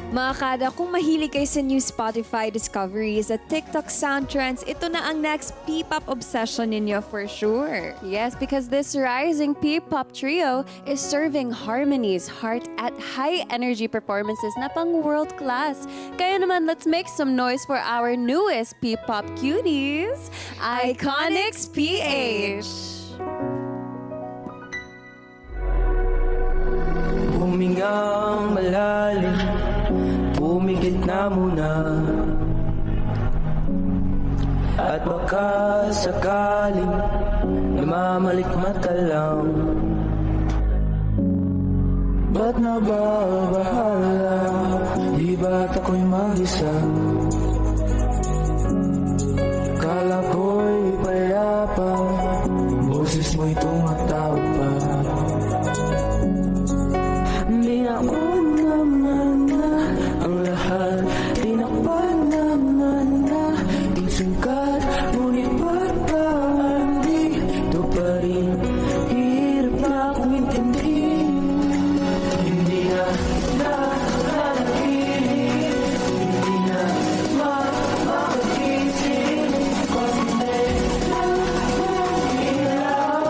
Mga kada, kung mahilig kayo sa new Spotify discoveries at TikTok sound trends, ito na ang next P-pop obsession ninyo for sure. Yes, because this rising P-pop trio is serving harmonies, heart at high energy performances na pang world class. Kaya naman, let's make some noise for our newest P-pop cuties, Iconics PH. Humingang malalim, pumigit na muna. At baka sakaling namamalik mata lang. Ba't nababahala? Di ba't ako'y mag-isa? Kala ko'y payapa, boses mo'y tumatawag pa. Binaon naman na ang lahat, tinakpan naman na ang sungkat, ngunit ba't ba andito pa rin? Hirap na akong intindihin. Hindi na nanakilig, hindi na makagising, pag hindi na ilaw.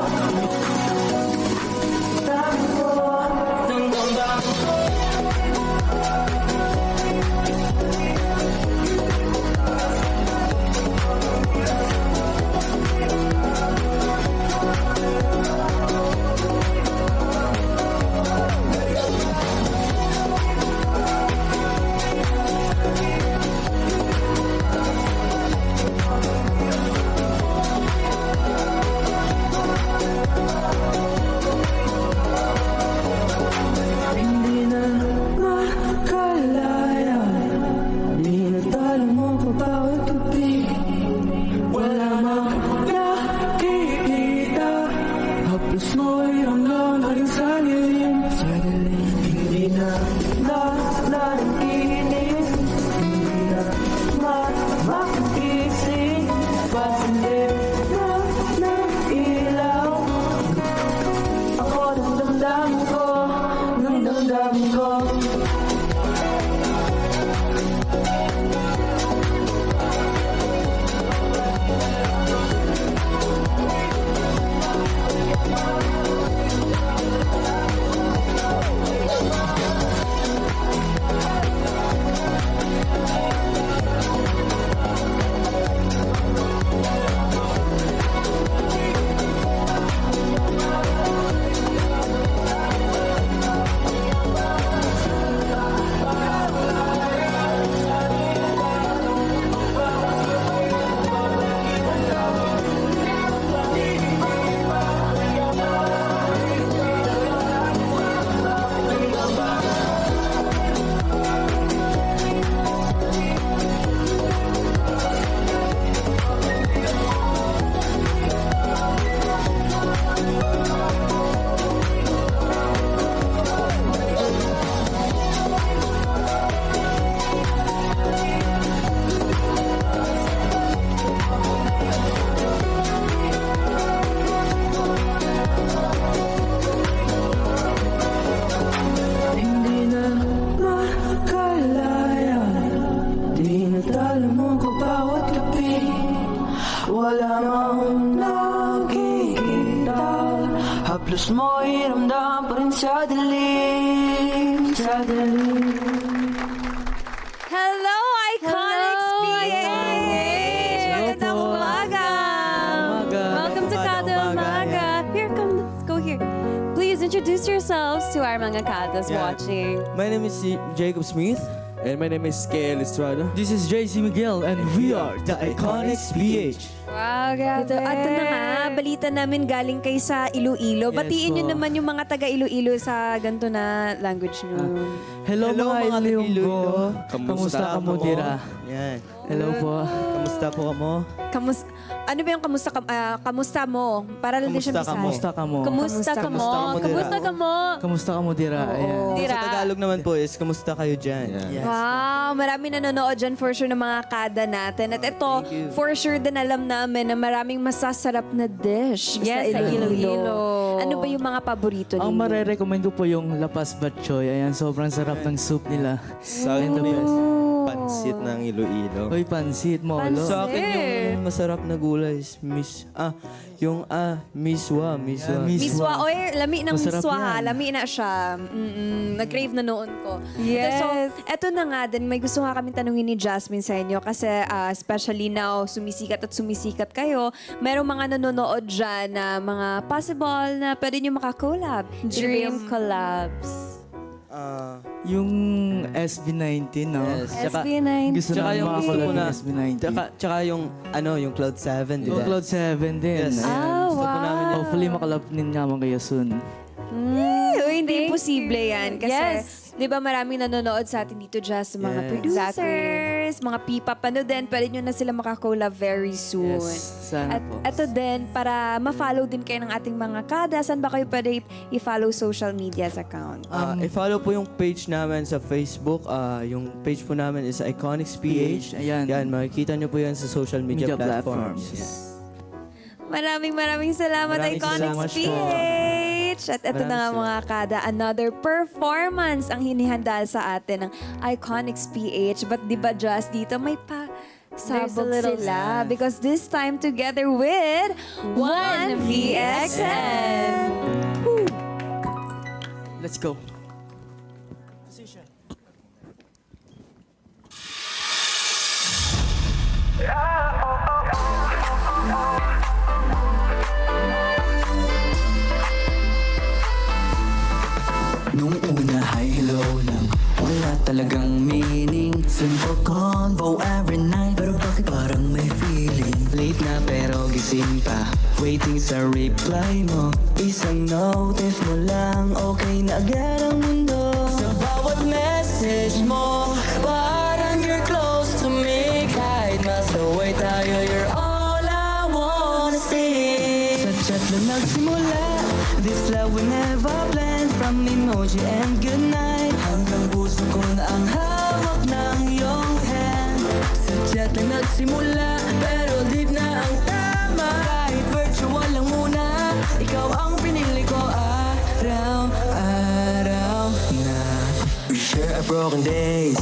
Tango ng damdamin ko. Hindi na makalaya, di na talo mo pa bawat gabi. Wala mang nakikita, haplos mo'y hanggang na rin sa lilim. Hindi na nanakinig, hindi na makagising, pasilip na ilaw. Ako ng damdamin ko, ng damdamin ko. Hindi na makalaya, di na talo mo ko bawat gabi. Wala mang nakikita, haplos mo'y ramdam pa rin sa dilim. Sa dilim. Hello, Iconics PH! Magandang umaga! Welcome to Kada Umaga. Here, come, let's go here. Please introduce yourselves to our mga kadas watching. My name is Jacob Smith. And my name is Kael Estrada. This is JC Miguel and we are the Iconics PH. Wow, grabe. Ito na nga, balita namin galing kay sa Iloilo. Yes, Batiin nyo po. naman yung mga taga Iloilo sa ganito na language nyo. Hello, mga Ilonggo. Kamusta Kamusta ka mo, Dira? Yan. Hello po. Kamusta po kamo? Ano ba yung kamusta mo? Para lang din siya Bisaya. Kamusta ka mo? Kamusta ka mo? Kamusta ka mo, Dira? Kamusta ka mo, Dira? Ayan. Dira. Sa Tagalog naman po is, kamusta kayo dyan? Yes. Wow, marami nanonood dyan for sure ng mga kada natin. At ito, Thank you. for sure din alam namin na maraming masasarap na dish Yes, sa sa Iloilo. Iloilo. Ano ba yung mga paborito Ang ninyo? marerecommend ko po yung Lapas Batchoy. Ayan, sobrang sarap ng soup nila. Sa akin The naman, best. pansit ng Iloilo. Uy, pansit, molo. Pansit. Sa akin yung masarap na gulay is miswa. Miswa, oy, lami ng Masarap miswa ha. yan. Lami na siya. Nag-crave na noon ko. Yes. So, eto na nga din, may gusto nga kami tanungin ni Jasmine sa inyo kasi especially now, sumisikat kayo. Merong mga nanonood dyan na mga possible na pwede nyo makakollab. Dream collabs. Yung SB19, no? Yes. Tsaka, SB9. Gusto tsaka na yung gusto makakulab ko na, ng SB19. tsaka yung Cloud7, di Yung ba? Cloud7 din. Yes. Ayan. Gusto po namin yan. Hopefully makalab din naman kayo soon. Uy, hindi posible yan. Kasi, Yes. di ba maraming nanonood sa atin dito, Just mga Yes. producers, mga P-pop, ano din, pwede nyo na sila makakollab very soon. Yes, sana At po. eto din, para ma-follow din kayo ng ating mga kada, saan ba kayo pwede i-follow social medias account? I-follow po yung page namin sa Facebook. Yung page po namin is Iconics PH. Ayan. Yan, makikita nyo po yan sa social media, Media platforms. platforms. Maraming salamat, Maraming Iconics salamat po. PH! At eto na nga Maraming mga kada, another performance ang hinihanda sa atin ng Iconics PH. But di ba just dito may There's a sabog little sila because this time together with 1VXN. Let's go. Nung una, hi, hello lang. Wala talagang meaning. Simple convo every night. Pero bakit parang may feeling? Late na pero gising pa. Waiting sa reply mo. Isang notice mo lang. Okay na agad ang mundo. Sa bawat message mo, parang you're close to me. Kahit nasa away tayo, you're all I wanna see. Sa chat lang nagsimula. This love we never planned. From emoji and goodnight hanggang puso ko na ang hawak ng iyong hand. Sa chat lang nagsimula pero deep na ang tama. Kahit virtual lang muna, ikaw ang pinili ko araw-araw na. We share our broken days,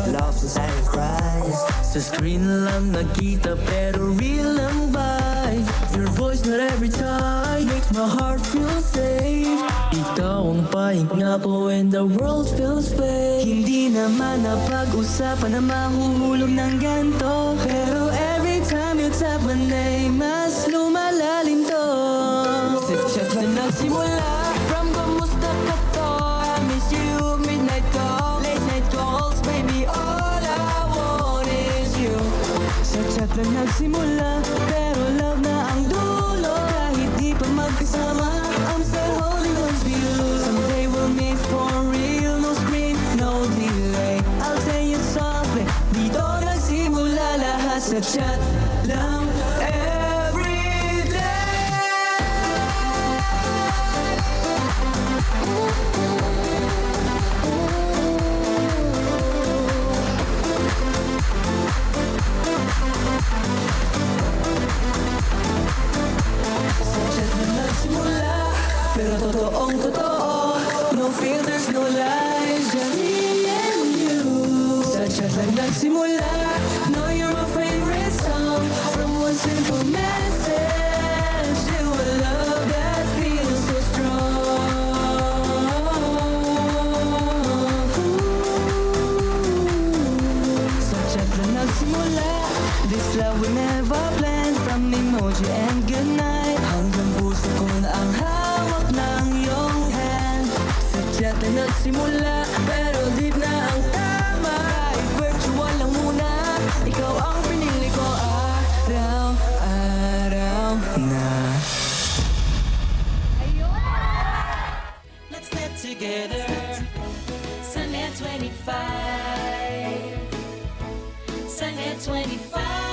loves and silent cries. Sa screen lang nakita pero real ang vibe. Your voice not every time makes my heart feel safe. Ikaw ang pahinga ko when the world feels fake. Hindi naman napag-usapan na mahuhulog ng ganto. Pero every time you tap my name, mas lumalalim to. Sa chat na nagsimula, from kamusta ka to? I miss you, midnight talk, late night calls, baby all I want is you. Sa chat na nagsimula, pero love na ang dulo. Kahit di pa magkasama, I'm still holding on to you. Someday we'll meet for real, no screen, no delay. I'll tell you softly, dito nagsimula lahat sa chat lang every day. Sa chat na nagsimula, pero totoong totoo. No filters, no lies, just me and you. Sa chat lang nagsimula, know you're my favorite song. From one simple message to a love that feels so strong. Sa chat lang nagsimula, this love we never planned. From emoji and goodnight hanggang puso ko na ang hawak ng iyong hand. Sa chat na nagsimula pero deep na ang tama. Kahit virtual lang muna, ikaw ang pinili ko araw-araw na. Let's get together. Sunday 25. Sunday 25.